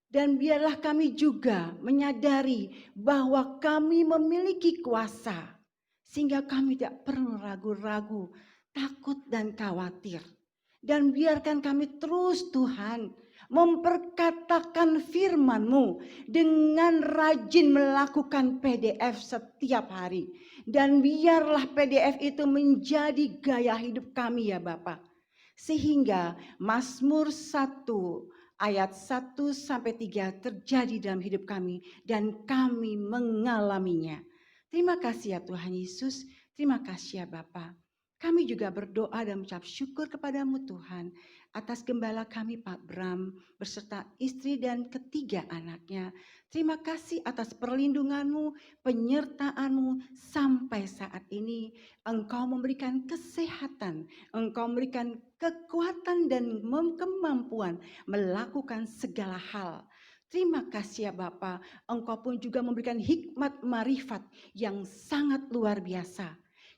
Dan biarlah kami juga menyadari bahwa kami memiliki kuasa. Sehingga kami tidak perlu ragu-ragu, takut dan khawatir. Dan biarkan kami terus Tuhan memperkatakan firman-Mu dengan rajin melakukan PDF setiap hari. Dan biarlah PDF itu menjadi gaya hidup kami ya Bapak. Sehingga Mazmur 1 ayat 1-3 terjadi dalam hidup kami dan kami mengalaminya. Terima kasih ya Tuhan Yesus, terima kasih ya Bapa. Kami juga berdoa dan mengucap syukur kepadamu Tuhan atas gembala kami Pak Bram beserta istri dan ketiga anaknya. Terima kasih atas perlindungan-Mu, penyertaan-Mu sampai saat ini. Engkau memberikan kesehatan, Engkau memberikan kekuatan dan kemampuan melakukan segala hal. Terima kasih ya Bapa, Engkau pun juga memberikan hikmat marifat yang sangat luar biasa.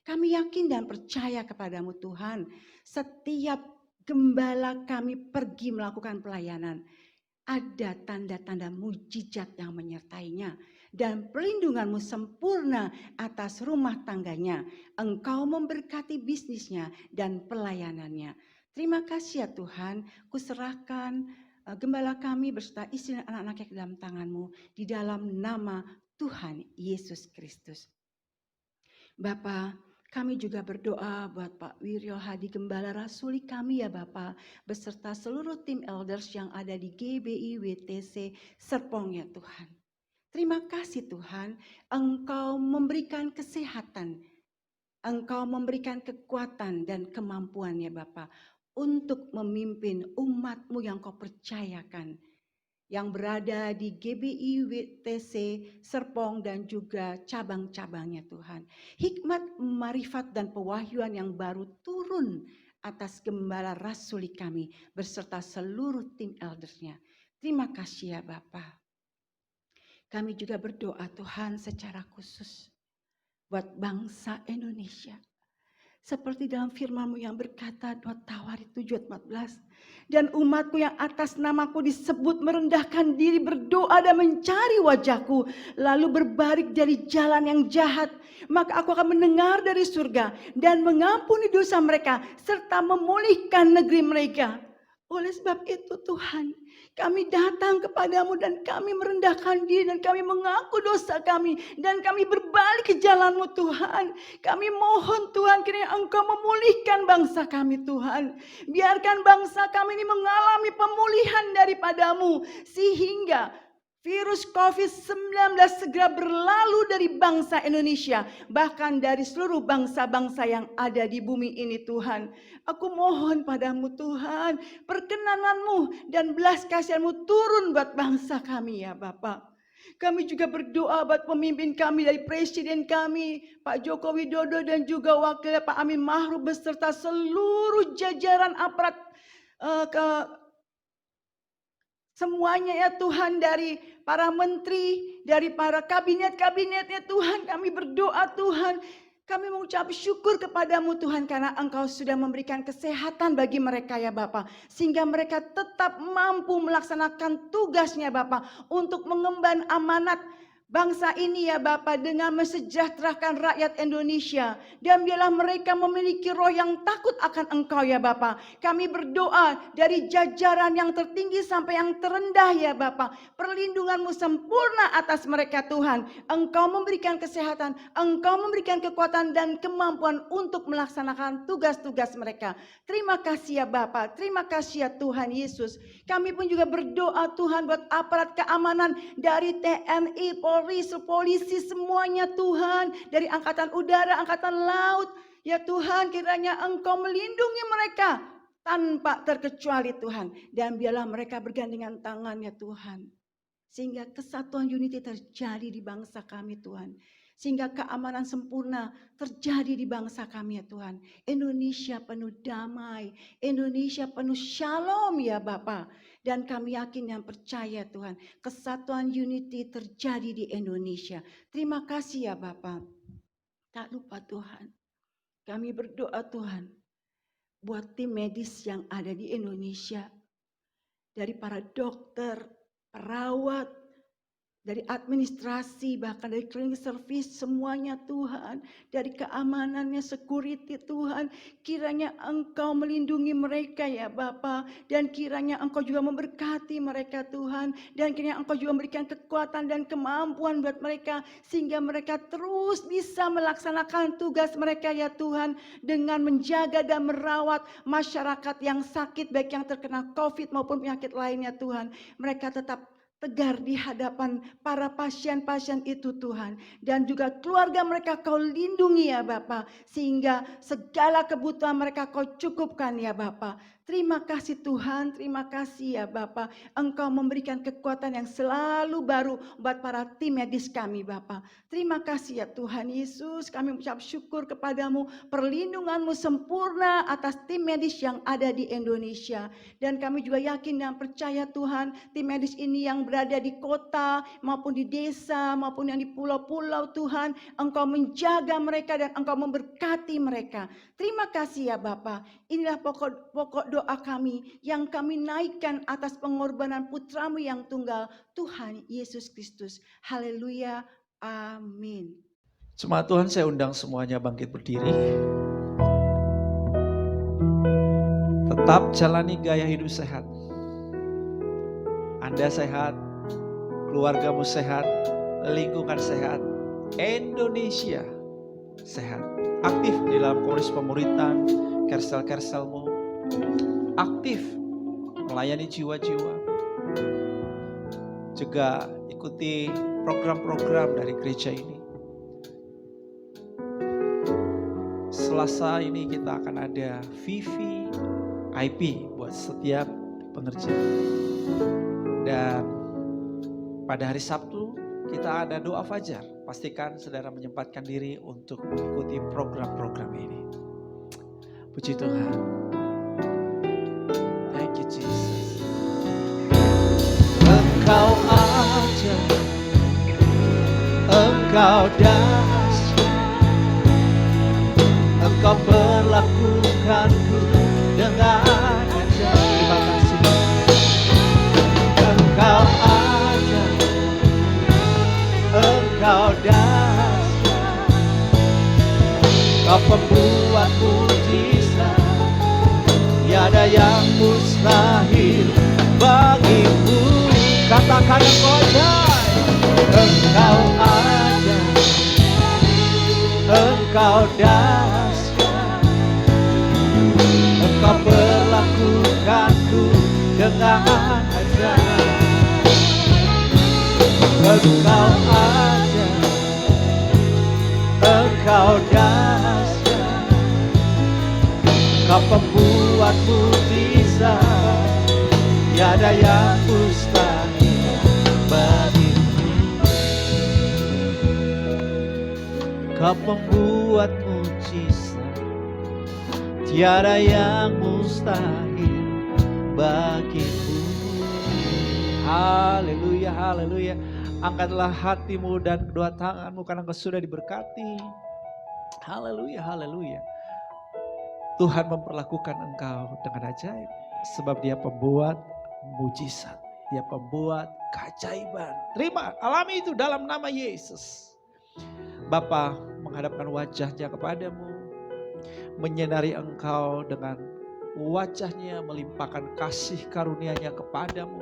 Kami yakin dan percaya kepadamu Tuhan. Setiap gembala kami pergi melakukan pelayanan, ada tanda-tanda mujizat yang menyertainya. Dan perlindunganmu sempurna atas rumah tangganya. Engkau memberkati bisnisnya dan pelayanannya. Terima kasih ya Tuhan, kuserahkan gembala kami beserta istri dan anak-anaknya ke dalam tangan-Mu. Di dalam nama Tuhan Yesus Kristus. Bapa, kami juga berdoa buat Pak Wiryo Hadi Gembala Rasuli kami ya Bapa, beserta seluruh tim elders yang ada di GBI WTC Serpong ya Tuhan. Terima kasih Tuhan, Engkau memberikan kesehatan, Engkau memberikan kekuatan dan kemampuan ya Bapa, untuk memimpin umat-Mu yang Kau percayakan, yang berada di GBI WTC Serpong dan juga cabang-cabangnya Tuhan. Hikmat, marifat dan pewahyuan yang baru turun atas gembala rasuli kami beserta seluruh tim eldersnya. Terima kasih ya Bapa. Kami juga berdoa Tuhan secara khusus buat bangsa Indonesia. Seperti dalam firman-Mu yang berkata 2 Tawarik 7:14. Dan umatku yang atas namaku disebut merendahkan diri, berdoa dan mencari wajahku, lalu berbalik dari jalan yang jahat, maka aku akan mendengar dari surga dan mengampuni dosa mereka serta memulihkan negeri mereka. Oleh sebab itu Tuhan, kami datang kepadamu dan kami merendahkan diri dan kami mengaku dosa kami dan kami berbalik ke jalan-Mu Tuhan. Kami mohon Tuhan kiranya Engkau memulihkan bangsa kami Tuhan. Biarkan bangsa kami ini mengalami pemulihan daripadamu sehingga virus COVID-19 segera berlalu dari bangsa Indonesia, bahkan dari seluruh bangsa-bangsa yang ada di bumi ini Tuhan. Aku mohon padamu Tuhan, perkenanan-Mu dan belas kasihan-Mu turun buat bangsa kami ya Bapak. Kami juga berdoa buat pemimpin kami dari Presiden kami, Pak Joko Widodo dan juga Wakil Pak Amin Mahruf beserta seluruh jajaran aparat semuanya ya Tuhan, dari para menteri, dari para kabinet-kabinetnya Tuhan, kami berdoa Tuhan. Kami mengucap syukur kepadamu Tuhan karena Engkau sudah memberikan kesehatan bagi mereka ya Bapa. Sehingga mereka tetap mampu melaksanakan tugasnya Bapa untuk mengemban amanat bangsa ini ya Bapa dengan mesejahterakan rakyat Indonesia. Dan biarlah mereka memiliki roh yang takut akan Engkau ya Bapa. Kami berdoa dari jajaran yang tertinggi sampai yang terendah ya Bapa. Perlindungan-Mu sempurna atas mereka Tuhan. Engkau memberikan kesehatan, Engkau memberikan kekuatan dan kemampuan untuk melaksanakan tugas-tugas mereka. Terima kasih ya Bapa, terima kasih ya Tuhan Yesus. Kami pun juga berdoa Tuhan buat aparat keamanan dari TNI, polisi semuanya Tuhan, dari angkatan udara, angkatan laut. Ya Tuhan, kiranya Engkau melindungi mereka tanpa terkecuali Tuhan. Dan biarlah mereka bergandengan tangan ya Tuhan. Sehingga kesatuan unity terjadi di bangsa kami Tuhan. Sehingga keamanan sempurna terjadi di bangsa kami ya Tuhan. Indonesia penuh damai, Indonesia penuh shalom ya Bapa. Dan kami yakin dan percaya Tuhan, kesatuan unity terjadi di Indonesia. Terima kasih ya Bapa. Tak lupa Tuhan, kami berdoa Tuhan, buat tim medis yang ada di Indonesia. Dari para dokter, perawat, dari administrasi, bahkan dari cleaning service, semuanya Tuhan. Dari keamanannya, security Tuhan. Kiranya Engkau melindungi mereka ya Bapa. Dan kiranya Engkau juga memberkati mereka Tuhan. Dan kiranya Engkau juga memberikan kekuatan dan kemampuan buat mereka. Sehingga mereka terus bisa melaksanakan tugas mereka ya Tuhan. Dengan menjaga dan merawat masyarakat yang sakit, baik yang terkena COVID maupun penyakit lainnya Tuhan. Mereka tetap tegar di hadapan para pasien-pasien itu Tuhan. Dan juga keluarga mereka Kau lindungi ya Bapa. Sehingga segala kebutuhan mereka Kau cukupkan ya Bapa. Terima kasih Tuhan, terima kasih ya Bapa. Engkau memberikan kekuatan yang selalu baru buat para tim medis kami Bapa. Terima kasih ya Tuhan Yesus, kami mengucap syukur kepadamu. Perlindunganmu sempurna atas tim medis yang ada di Indonesia. Dan kami juga yakin dan percaya Tuhan, tim medis ini yang berada di kota maupun di desa maupun yang di pulau-pulau Tuhan, Engkau menjaga mereka dan Engkau memberkati mereka. Terima kasih ya Bapa. Inilah pokok doa kami yang kami naikkan atas pengorbanan putramu yang tunggal, Tuhan Yesus Kristus. Haleluya. Amin. Jemaat Tuhan, saya undang semuanya bangkit berdiri. Tetap jalani gaya hidup sehat. Anda sehat, keluargamu sehat, lingkungan sehat, Indonesia sehat. Aktif di dalam komunitas pemuritan, kersel-kerselmu. Aktif melayani jiwa-jiwa. Juga ikuti program-program dari gereja ini. Selasa ini kita akan ada VVIP buat setiap pengerja. Dan pada hari Sabtu kita ada doa fajar. Pastikan saudara menyempatkan diri untuk mengikuti program-program ini. Puji Tuhan. Thank you Jesus. Engkau ajaib, Engkau dahsyat, Engkau perlakukanku dengan ajaib. Terima kasih. Engkau ajaib, Engkau dahsyat, Kau pembuat mujizat, tiada yang mustahil bagimu. Katakan Engkau ajaib, Engkau ajaib, Engkau dahsyat, Engkau perlakukanku dengan ajaib. Engkau ajaib, Engkau dahsyat, Kau pembuat mujizat, tiada yang mustahil bagimu. Kau pembuat mujizat, tiada yang mustahil bagimu. Haleluya, haleluya. Angkatlah hatimu dan kedua tanganmu karena engkau sudah diberkati. Haleluya, haleluya. Tuhan memperlakukan engkau dengan ajaib. Sebab dia pembuat mujizat. Dia pembuat keajaiban. Terima, alami itu dalam nama Yesus. Bapa menghadapkan wajahnya kepadamu. Menyinari engkau dengan wajahnya, melimpahkan kasih karunia-Nya kepadamu.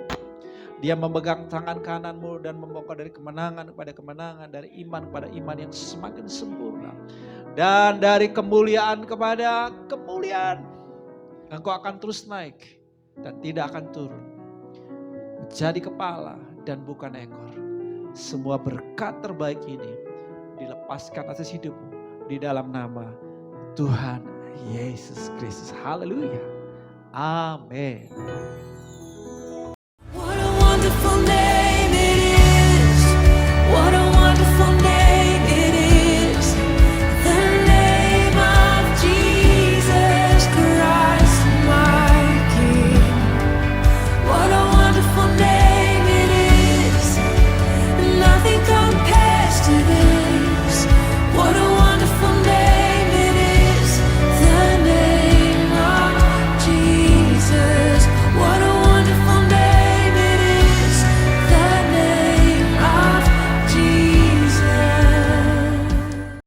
Dia memegang tangan kananmu dan membawa dari kemenangan kepada kemenangan, dari iman kepada iman yang semakin sempurna. Dan dari kemuliaan kepada kemuliaan. Engkau akan terus naik dan tidak akan turun. Menjadi kepala dan bukan ekor. Semua berkat terbaik ini dilepaskan atas hidupmu di dalam nama Tuhan Yesus Kristus. Haleluya. Amin.